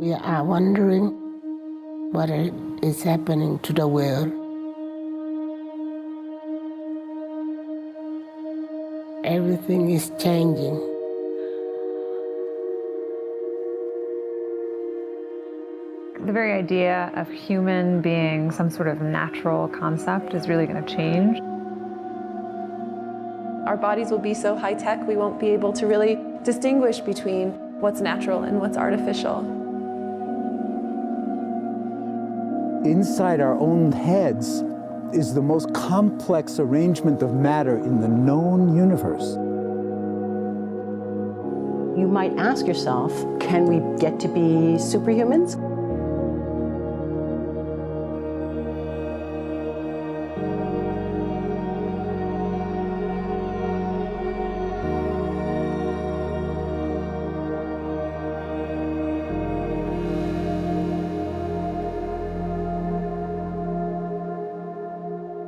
We are wondering what is happening to the world. Everything is changing. The very idea of human being some sort of natural concept is really going to change. Our bodies will be so high-tech, we won't be able to really distinguish between what's natural and what's artificial. Inside our own heads is the most complex arrangement of matter in the known universe. You might ask yourself, can we get to be superhumans?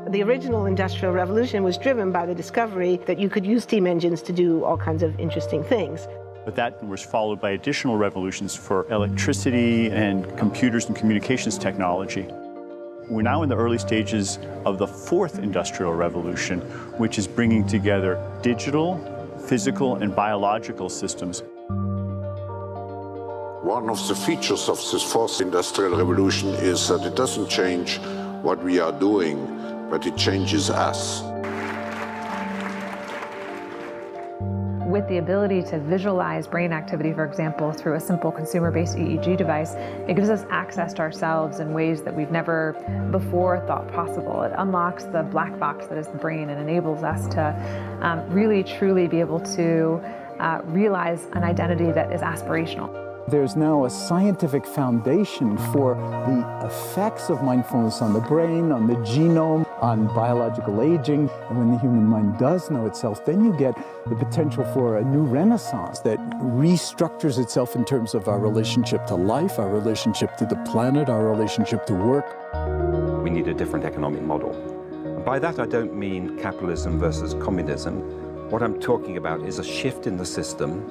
The original Industrial Revolution was driven by the discovery that you could use steam engines to do all kinds of interesting things. But that was followed by additional revolutions for electricity and computers and communications technology. We're now in the early stages of the fourth industrial revolution, which is bringing together digital, physical, and biological systems. One of the features of this fourth industrial revolution is that it doesn't change what we are doing, but it changes us. With the ability to visualize brain activity, for example, through a simple consumer-based EEG device, it gives us access to ourselves in ways that we've never before thought possible. It unlocks the black box that is the brain and enables us to really, truly be able to realize an identity that is aspirational. There's now a scientific foundation for the effects of mindfulness on the brain, on the genome, on biological aging. And when the human mind does know itself, then you get the potential for a new renaissance that restructures itself in terms of our relationship to life, our relationship to the planet, our relationship to work. We need a different economic model. And by that I don't mean capitalism versus communism. What I'm talking about is a shift in the system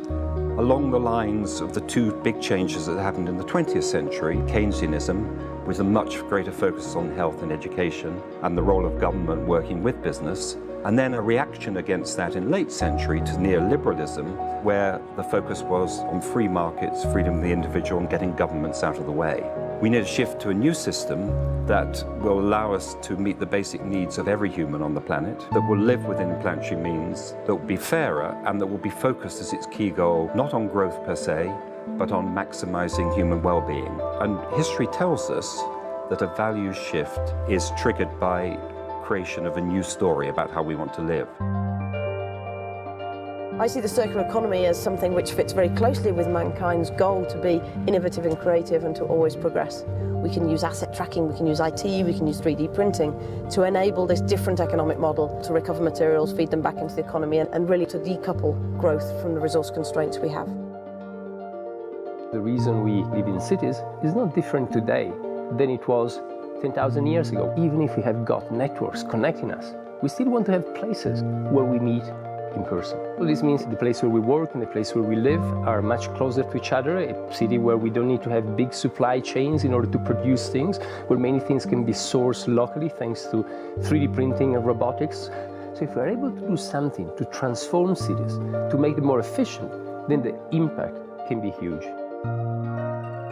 along the lines of the two big changes that happened in the 20th century, Keynesianism, with a much greater focus on health and education and the role of government working with business, and then a reaction against that in late century to neoliberalism, where the focus was on free markets, freedom of the individual, and getting governments out of the way. We need a shift to a new system that will allow us to meet the basic needs of every human on the planet, that will live within planetary means, that will be fairer, and that will be focused as its key goal, not on growth per se, but on maximizing human well-being. And history tells us that a values shift is triggered by creation of a new story about how we want to live. I see the circular economy as something which fits very closely with mankind's goal to be innovative and creative and to always progress. We can use asset tracking, we can use IT, we can use 3D printing to enable this different economic model to recover materials, feed them back into the economy, and really to decouple growth from the resource constraints we have. The reason we live in cities is not different today than it was 10,000 years ago. Even if we have got networks connecting us, we still want to have places where we meet in person. So this means the place where we work and the place where we live are much closer to each other, a city where we don't need to have big supply chains in order to produce things, where many things can be sourced locally thanks to 3D printing and robotics. So if we're able to do something to transform cities, to make them more efficient, then the impact can be huge.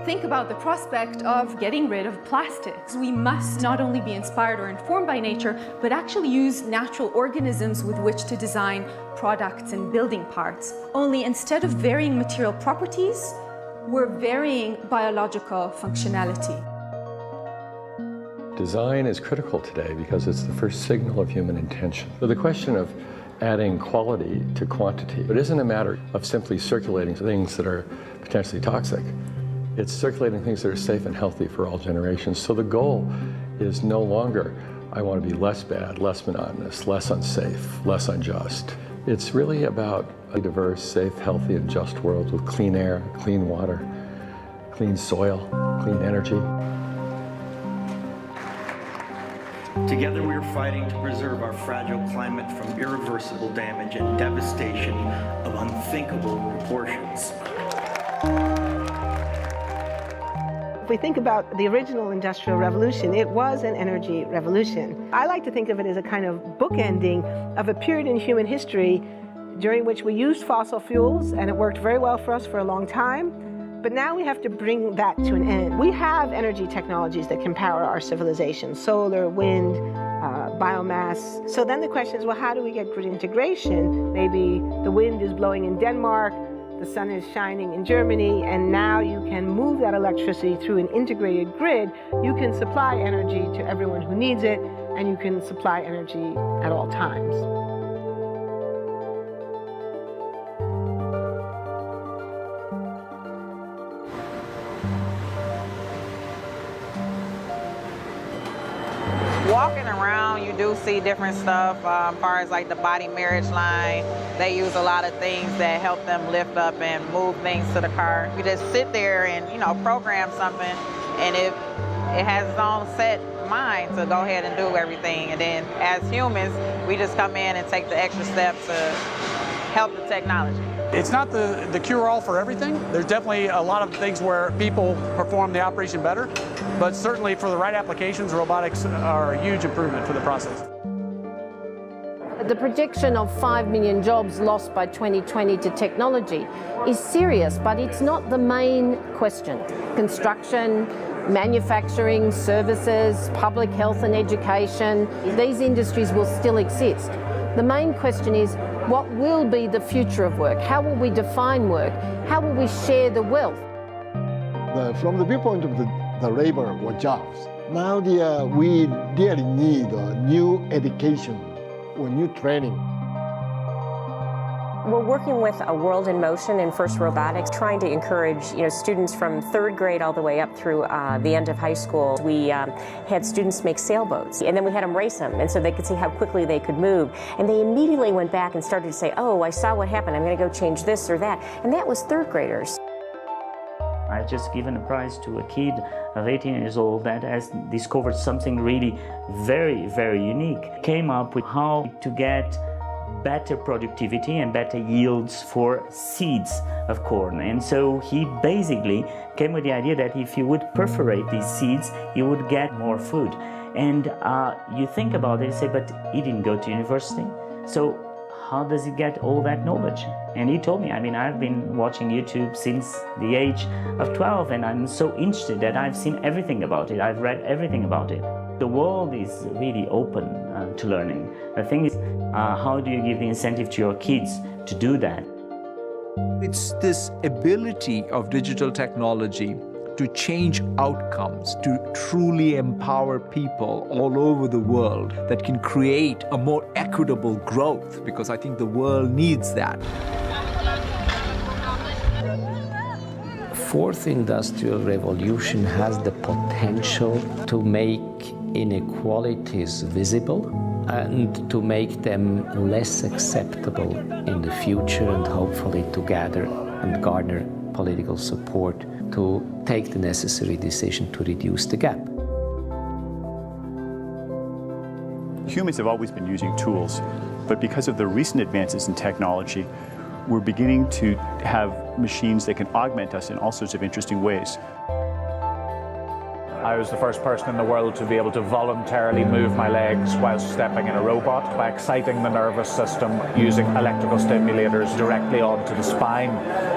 Think about the prospect of getting rid of plastics. We must not only be inspired or informed by nature, but actually use natural organisms with which to design products and building parts. Only instead of varying material properties, we're varying biological functionality. Design is critical today because it's the first signal of human intention. So the question of adding quality to quantity, it isn't a matter of simply circulating things that are potentially toxic. It's circulating things that are safe and healthy for all generations. So the goal is no longer, I want to be less bad, less monotonous, less unsafe, less unjust. It's really about a diverse, safe, healthy, and just world with clean air, clean water, clean soil, clean energy. Together we are fighting to preserve our fragile climate from irreversible damage and devastation of unthinkable proportions. we think about the original Industrial Revolution, it was an energy revolution. I like to think of it as a kind of bookending of a period in human history during which we used fossil fuels, and it worked very well for us for a long time. But now we have to bring that to an end. We have energy technologies that can power our civilization: solar, wind, biomass. So then the question is, well, how do we get grid integration? Maybe the wind is blowing in Denmark, the sun is shining in Germany, and now you can move that electricity through an integrated grid. You can supply energy to everyone who needs it, and you can supply energy at all times. Walking around, you do see different stuff as far as like the body marriage line. They use a lot of things that help them lift up and move things to the car. You just sit there and, you know, program something, and it has its own set mind to go ahead and do everything. And then as humans, we just come in and take the extra steps to help the technology. It's not the cure-all for everything. There's definitely a lot of things where people perform the operation better, but certainly for the right applications, robotics are a huge improvement for the process. The projection of 5 million jobs lost by 2020 to technology is serious, but it's not the main question. Construction, manufacturing, services, public health and education, these industries will still exist. The main question is, what will be the future of work? How will we define work? How will we share the wealth? From the viewpoint of the labor or jobs, now we really need new education or new training. We're working with a World in Motion in FIRST Robotics, trying to encourage students from 3rd grade all the way up through the end of high school. We had students make sailboats, and then we had them race them, and so they could see how quickly they could move. And they immediately went back and started to say, oh, I saw what happened, I'm going to go change this or that. And that was 3rd graders. I just given a prize to a kid of 18 years old that has discovered something really very, very unique. Came up with how to get better productivity and better yields for seeds of corn. And so he basically came with the idea that if you would perforate these seeds, you would get more food. And you think about it and say, but he didn't go to university. So how does he get all that knowledge? And he told me, I've been watching YouTube since the age of 12, and I'm so interested that I've seen everything about it. I've read everything about it. The world is really open to learning. The thing is, how do you give the incentive to your kids to do that? It's this ability of digital technology to change outcomes, to truly empower people all over the world that can create a more equitable growth, because I think the world needs that. Fourth industrial revolution has the potential to make inequalities visible and to make them less acceptable in the future, and hopefully to gather and garner political support to take the necessary decision to reduce the gap. Humans have always been using tools, but because of the recent advances in technology, we're beginning to have machines that can augment us in all sorts of interesting ways. I was the first person in the world to be able to voluntarily move my legs while stepping in a robot by exciting the nervous system using electrical stimulators directly onto the spine.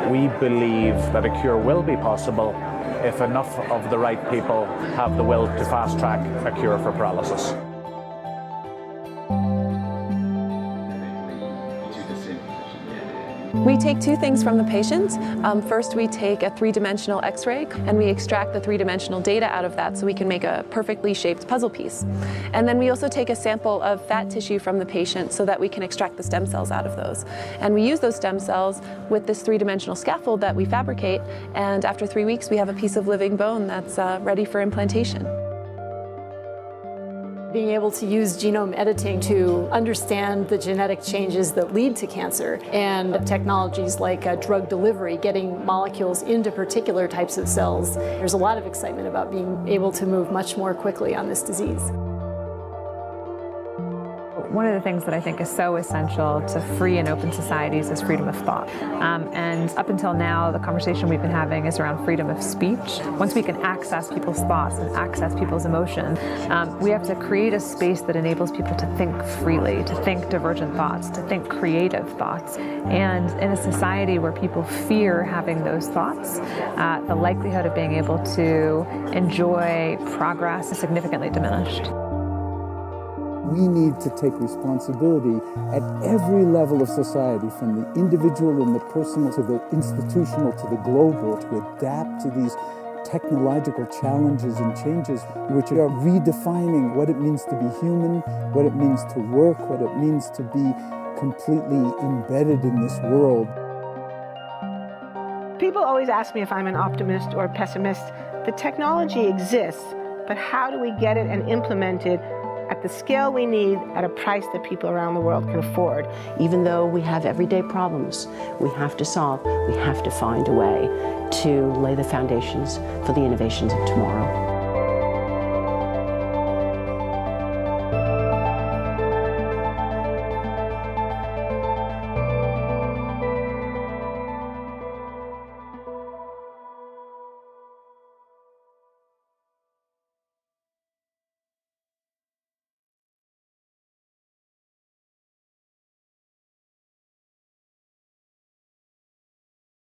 We believe that a cure will be possible if enough of the right people have the will to fast-track a cure for paralysis. We take two things from the patient. First, we take a 3-dimensional X-ray, and we extract the 3-dimensional data out of that so we can make a perfectly shaped puzzle piece. And then we also take a sample of fat tissue from the patient so that we can extract the stem cells out of those. And we use those stem cells with this 3-dimensional scaffold that we fabricate, and after 3 weeks we have a piece of living bone that's ready for implantation. Being able to use genome editing to understand the genetic changes that lead to cancer, and technologies like drug delivery, getting molecules into particular types of cells. There's a lot of excitement about being able to move much more quickly on this disease. One of the things that I think is so essential to free and open societies is freedom of thought. And up until now, the conversation we've been having is around freedom of speech. Once we can access people's thoughts and access people's emotions, we have to create a space that enables people to think freely, to think divergent thoughts, to think creative thoughts. And in a society where people fear having those thoughts, the likelihood of being able to enjoy progress is significantly diminished. We need to take responsibility at every level of society, from the individual and the personal to the institutional to the global, to adapt to these technological challenges and changes which are redefining what it means to be human, what it means to work, what it means to be completely embedded in this world. People always ask me if I'm an optimist or a pessimist. The technology exists, but how do we get it and implement it at the scale we need at a price that people around the world can afford? Even though we have everyday problems we have to solve, we have to find a way to lay the foundations for the innovations of tomorrow.